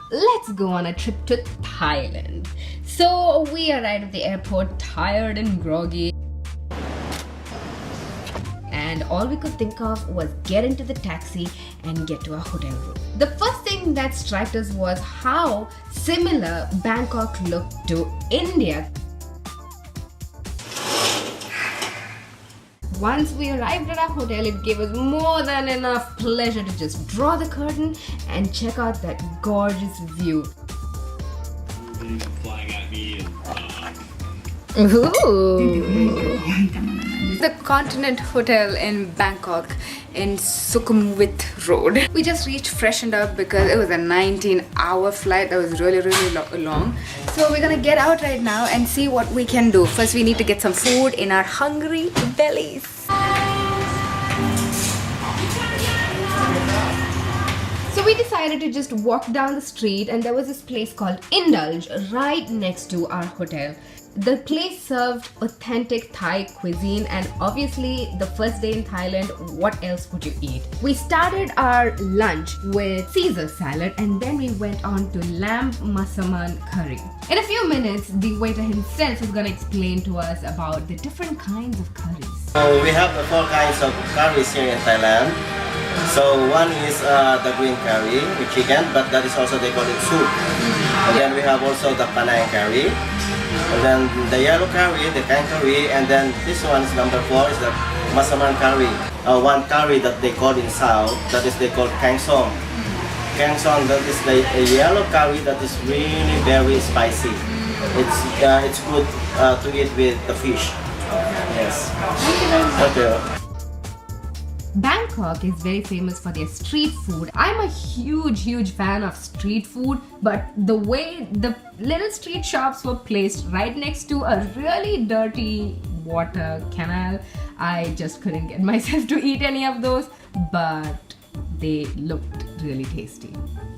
Let's go on a trip to Thailand. So we arrived at the airport tired and groggy, and all we could think of was get into the taxi and get to our hotel room. The first thing that struck us was how similar Bangkok looked to India. Once we arrived at our hotel, it gave us more than enough pleasure to just draw the curtain and check out that gorgeous view. Flying at me Ooh. The Continent Hotel in Bangkok in Sukhumvit Road. We just reached freshened up because it was a 19-hour flight that was really long. So we're gonna get out right now and see what we can do. First we need to get some food in our hungry bellies. So we decided to just walk down the street, and there was this place called Indulge right next to our hotel. The place served authentic Thai cuisine, and obviously the first day in Thailand, what else would you eat? We started our lunch with Caesar salad, and then we went on to lamb masaman curry. In a few minutes, the waiter himself is going to explain to us about the different kinds of curries. So we have the 4 kinds of curries here in Thailand. So one is the green curry with chicken, but that is also they call it soup. And then we have also the Panay curry. And then the yellow curry, the Kang curry, and then this one is number 4 is the Masaman curry. One curry that they call in South, that is they call Kang Song. Kang Song, that is the yellow curry that is really very spicy. It's good to eat with the fish. Yes. Thank you. Bangkok is very famous for their street food. I'm a huge fan of street food, but the way the little street shops were placed right next to a really dirty water canal, I just couldn't get myself to eat any of those, but they looked really tasty.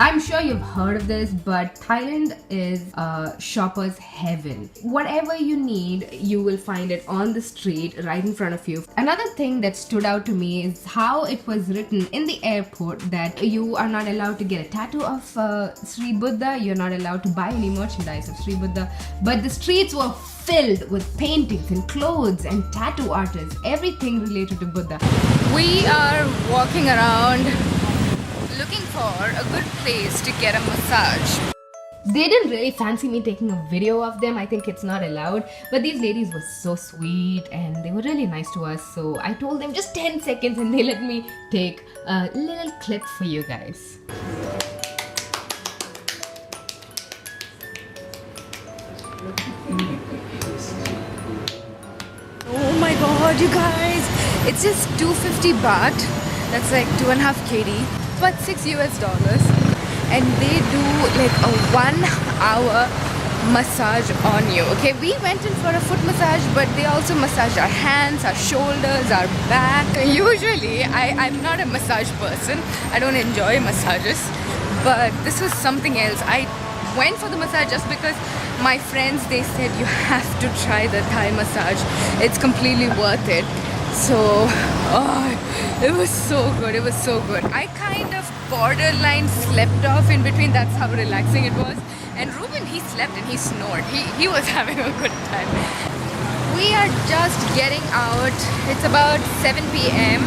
I'm sure you've heard of this, but Thailand is a shopper's heaven. Whatever you need, you will find it on the street right in front of you. Another thing that stood out to me is how it was written in the airport that you are not allowed to get a tattoo of Sri Buddha, you're not allowed to buy any merchandise of Sri Buddha, but the streets were filled with paintings and clothes and tattoo artists, everything related to Buddha. We are walking around looking for a good place to get a massage. They didn't really fancy me taking a video of them. I think it's not allowed, but these ladies were so sweet and they were really nice to us, so I told them just 10 seconds and they let me take a little clip for you guys. Oh my god, you guys, it's just 250 baht, that's like 2.5 KD, but $6 US, and they do like a 1 hour massage on you. Okay, we went in for a foot massage, but they also massage our hands, our shoulders, our back. Usually I'm not a massage person, I don't enjoy massages, but this was something else. I went for the massage just because my friends, they said you have to try the Thai massage, it's completely worth it. So it was so good, it was so good. I kind of borderline slept off in between, that's how relaxing it was. And Ruben, he slept and he snored, he was having a good time. We are just getting out. It's about 7 p.m.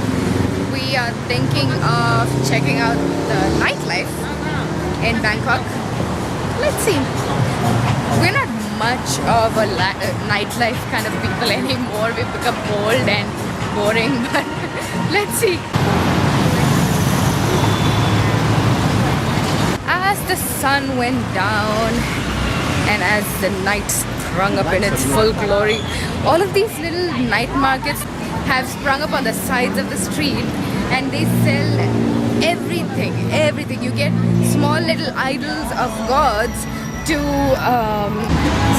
We are thinking of checking out the nightlife in Bangkok. Let's see. We're not much of a nightlife kind of people anymore. We've become old and boring, but let's see. As the sun went down and as the night sprung up in its full glory, all of these little night markets have sprung up on the sides of the street, and they sell everything. You get small little idols of gods to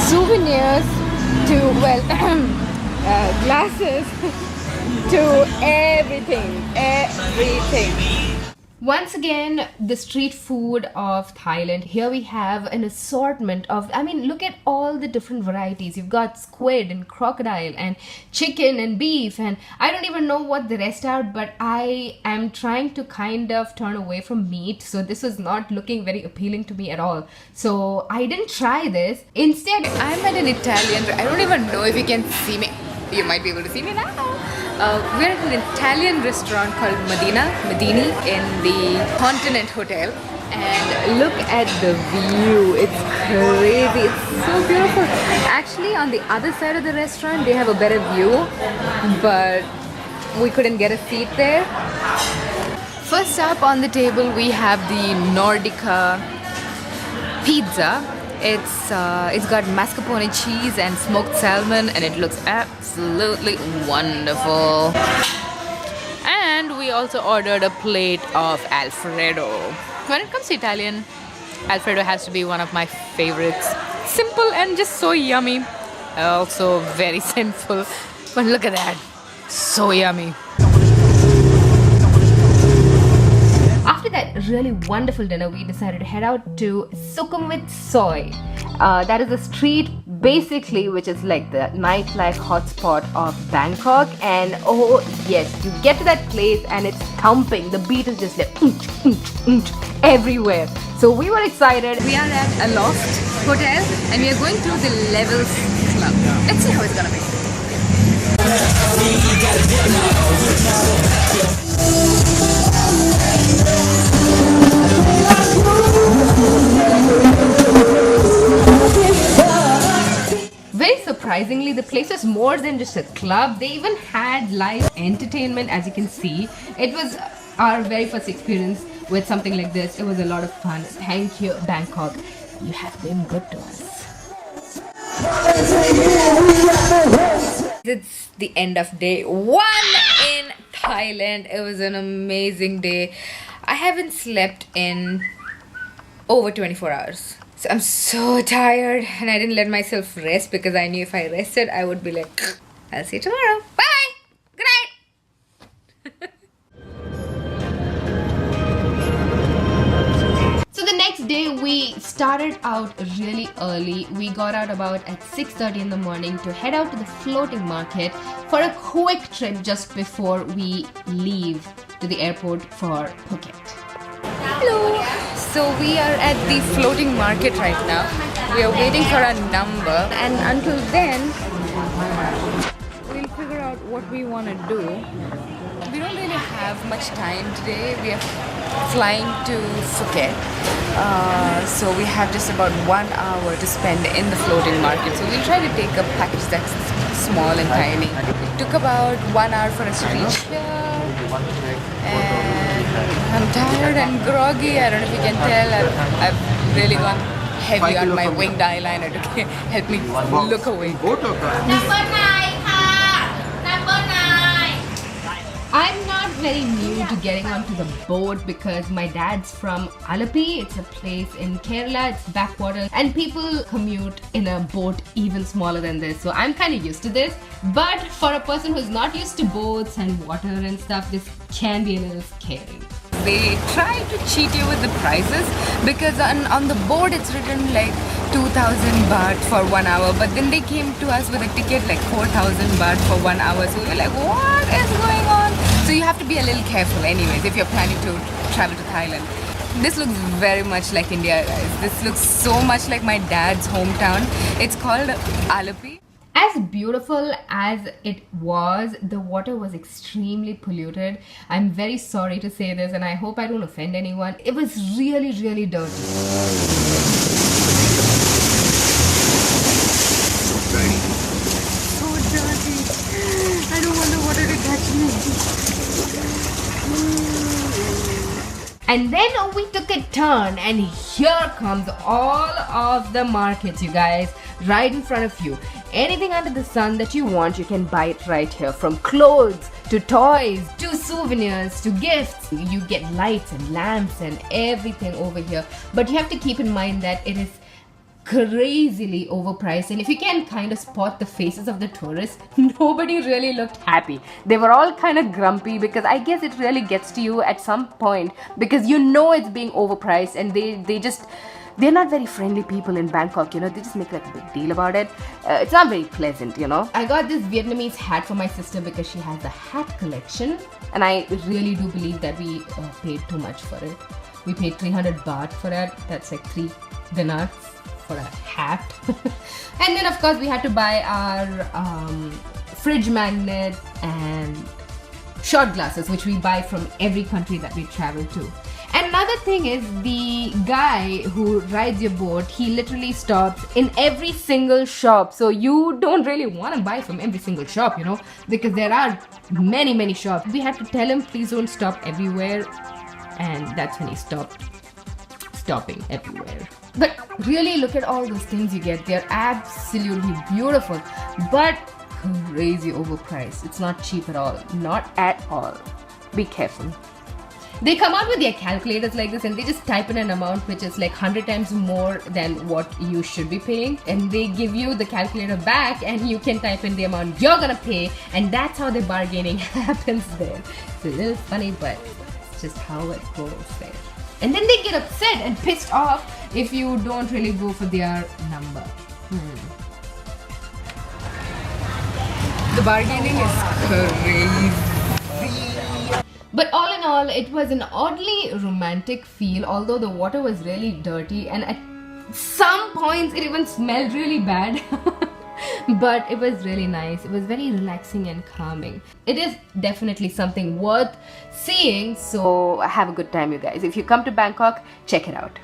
souvenirs to, well, glasses to everything. Once again, the street food of Thailand. Here we have an assortment of, I mean, look at all the different varieties. You've got squid and crocodile and chicken and beef, and I don't even know what the rest are, but I am trying to kind of turn away from meat, so this was not looking very appealing to me at all. So I didn't try this. Instead, I'm at an Italian, I don't even know if you can see me. You might be able to see me now. We're at an Italian restaurant called Medini in the Continent Hotel, and look at the view. It's crazy. It's so beautiful. Actually, on the other side of the restaurant they have a better view, but we couldn't get a seat there. First up on the table we have the Nordica Pizza. It's got mascarpone cheese and smoked salmon, and it looks absolutely wonderful. And we also ordered a plate of Alfredo. When it comes to Italian, Alfredo has to be one of my favorites. Simple and just so yummy. Also very sinful, but look at that, so yummy. After that really wonderful dinner, we decided to head out to Sukhumvit Soi. That is a street basically which is like the nightlife hotspot of Bangkok, and oh yes, you get to that place and it's thumping. The beat is just like everywhere. So we were excited. We are at a loft hotel and we are going through the levels club. Let's see how it's gonna be. Very surprisingly, the place was more than just a club. They even had live entertainment, as you can see. It was our very first experience with something like this. It was a lot of fun. Thank you, Bangkok. You have been good to us. It's the end of day 1 in Thailand. It was an amazing day. I haven't slept in over 24 hours. So I'm so tired, and I didn't let myself rest because I knew if I rested, I would be like, I'll see you tomorrow. Bye! Good night! So the next day we started out really early. We got out about at 6:30 in the morning to head out to the floating market for a quick trip just before we leave to the airport for Phuket. Hello! So we are at the floating market right now. We are waiting for a number, and until then we'll figure out what we want to do. We don't really have much time today. We are flying to Phuket, so we have just about 1 hour to spend in the floating market. So we'll try to take a package that's small and tiny. It took about 1 hour for us to reach here, and I'm tired and groggy. I don't know if you can tell. I've really gone heavy on my winged eyeliner to help me look away. Number 9 ค่ะ Number 9 I'm not very new to getting onto the boat because my dad's from Alapi. It's a place in Kerala. It's backwater, and people commute in a boat even smaller than this. So I'm kind of used to this. But for a person who's not used to boats and water and stuff, this can be a little scary. They try to cheat you with the prices because on the board it's written like 2,000 baht for 1 hour, but then they came to us with a ticket like 4,000 baht for 1 hour. So we were like, what is going on? So you have to be a little careful anyways if you're planning to travel to Thailand. This looks very much like India, guys. This looks so much like my dad's hometown. It's called Alapi. As beautiful as it was, the water was extremely polluted. I'm very sorry to say this, and I hope I don't offend anyone. It was really, really dirty. So dirty. I don't want the water to touch me. And then we took a turn, and here comes all of the markets, you guys, right in front of you. Anything under the sun that you want, you can buy it right here. From clothes to toys to souvenirs to gifts. You get lights and lamps and everything over here. But you have to keep in mind that it is crazily overpriced, and if you can kind of spot the faces of the tourists, nobody really looked happy. They were all kind of grumpy, because I guess it really gets to you at some point, because you know it's being overpriced, and they're not very friendly people in Bangkok, you know. They just make like a big deal about it. It's not very pleasant, you know. I got this Vietnamese hat for my sister because she has a hat collection, and I really do believe that we paid too much for it. We paid 300 baht for it. That's like 3 dinars for a hat. And then of course we had to buy our fridge magnet and shot glasses, which we buy from every country that we travel to. And another thing is, the guy who rides your boat, he literally stops in every single shop. So you don't really want to buy from every single shop, you know, because there are many shops. We had to tell him, please don't stop everywhere, and that's when he stopped stopping everywhere. But really, look at all those things you get. They're absolutely beautiful, but crazy overpriced. It's not cheap at all. Not at all. Be careful. They come out with their calculators like this, and they just type in an amount which is like 100 times more than what you should be paying, and they give you the calculator back, and you can type in the amount you're gonna pay, and that's how the bargaining happens there. It's a little funny, but it's just how it goes there. And then they get upset and pissed off if you don't really go for their number. The bargaining is crazy. But all in all, it was an oddly romantic feel, although the water was really dirty, and at some points it even smelled really bad. But it was really nice. It was very relaxing and calming. It is definitely something worth seeing, so have a good time, you guys. If you come to Bangkok, check it out.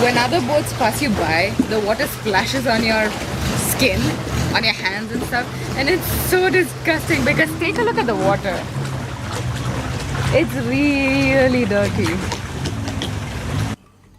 When other boats pass you by, the water splashes on your skin, on your hands and stuff, and it's so disgusting, because take a look at the water. It's really dirty.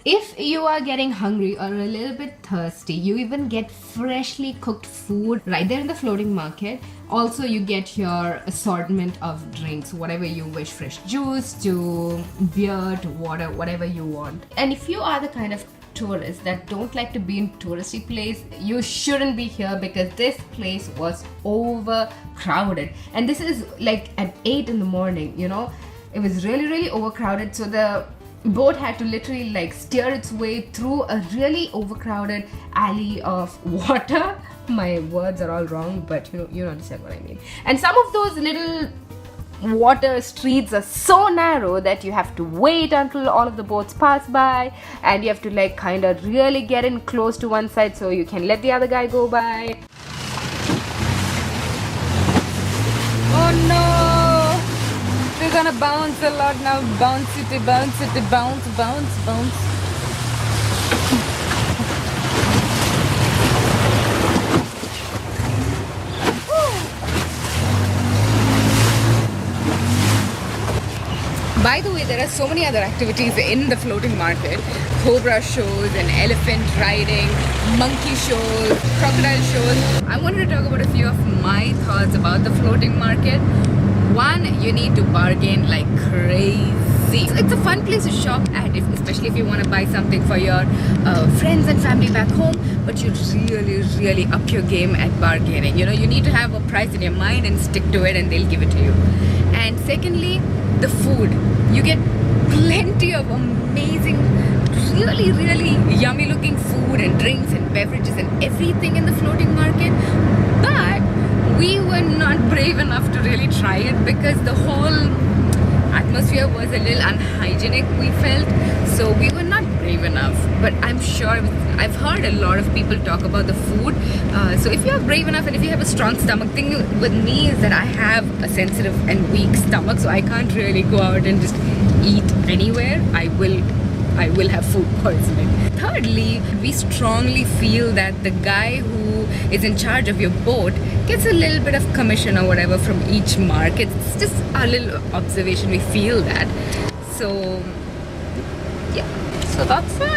If you are getting hungry or a little bit thirsty, you even get freshly cooked food right there in the floating market. Also, you get your assortment of drinks, whatever you wish, fresh juice to beer to water, whatever you want. And if you are the kind of tourists that don't like to be in touristy place, you shouldn't be here, because this place was overcrowded. And this is like at 8 in the morning, you know. It was really overcrowded, so the boat had to literally like steer its way through a really overcrowded alley of water. My words are all wrong, but you understand what I mean. And some of those little water streets are so narrow that you have to wait until all of the boats pass by, and you have to like kind of really get in close to one side so you can let the other guy go by. Oh no! We're gonna bounce a lot now. Bounce it, bounce it, bounce, bounce, bounce. By the way, there are so many other activities in the floating market. Cobra shows and elephant riding, monkey shows, crocodile shows. I wanted to talk about a few of my thoughts about the floating market. One, you need to bargain like crazy. It's a fun place to shop at, especially if you want to buy something for your friends and family back home, but you really up your game at bargaining. You know, you need to have a price in your mind and stick to it, and they'll give it to you. And secondly, the food. You get plenty of amazing, really yummy looking food and drinks and beverages and everything in the floating market. But we brave enough to really try it because the whole atmosphere was a little unhygienic, we felt, so we were not brave enough. But I'm sure I've heard a lot of people talk about the food, so if you're brave enough and if you have a strong stomach, thing with me is that I have a sensitive and weak stomach, so I can't really go out and just eat anywhere. I will have food poisoning. Thirdly, we strongly feel that the guy who is in charge of your boat gets a little bit of commission or whatever from each market. It's just a little observation, we feel that. So yeah, so that's it.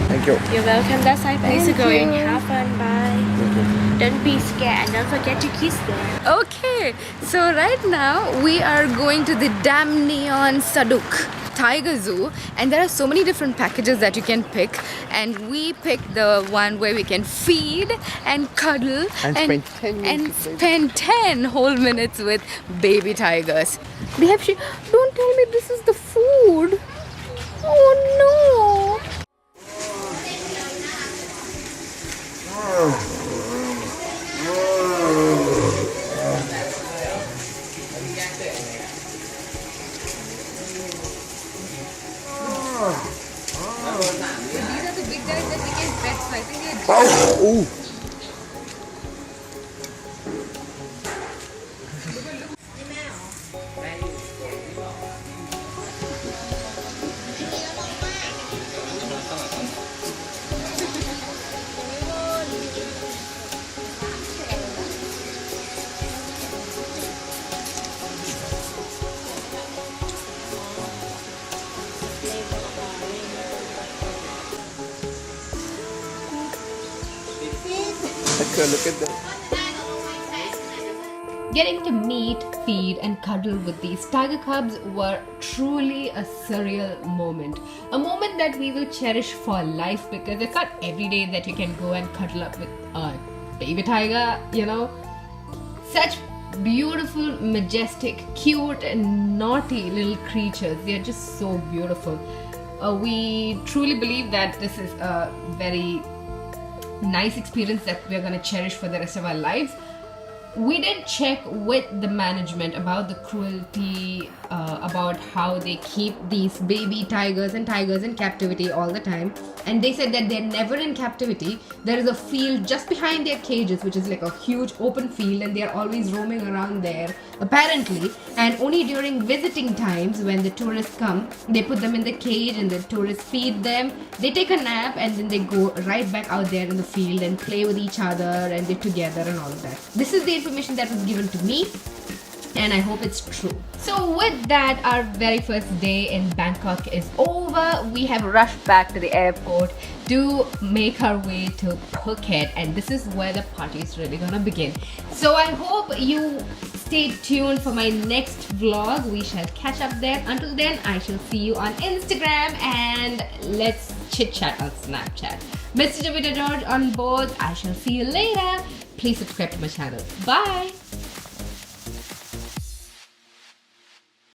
Thank you. You're welcome. That's our place to Thank go and you. have fun. Bye. Don't be scared and don't forget to kiss them. Okay, so right now we are going to the Dam Neon Saduk Tiger Zoo, and there are so many different packages that you can pick, and we picked the one where we can feed and cuddle And spend 10 minutes with spend 10 whole minutes with baby tigers. Don't tell me this is the food. Oh no. These are the big guys that we can pet, so I think they're Ooh. Look at that. Getting to meet, feed and cuddle with these tiger cubs were truly a surreal moment. A moment that we will cherish for life because it's not every day that you can go and cuddle up with a baby tiger, you know. Such beautiful, majestic, cute and naughty little creatures. They are just so beautiful. We truly believe that this is a very nice experience that we're going to cherish for the rest of our lives. We did check with the management about the cruelty, about how they keep these baby tigers in captivity all the time, and they said that they're never in captivity. There is a field just behind their cages, which is like a huge open field, and they're always roaming around there apparently, and only during visiting times when the tourists come, they put them in the cage and the tourists feed them, they take a nap, and then they go right back out there in the field and play with each other and they're together and all of that. This is the information that was given to me, and I hope it's true. So with that, our very first day in Bangkok is over. We have rushed back to the airport to make our way to Phuket, and this is where the party is really gonna begin. So I hope you stay tuned for my next vlog. We shall catch up there. Until then, I shall see you on Instagram and let's chit chat on Snapchat. Mr. Javita George on board. I shall see you later. Please subscribe to my channel. Bye.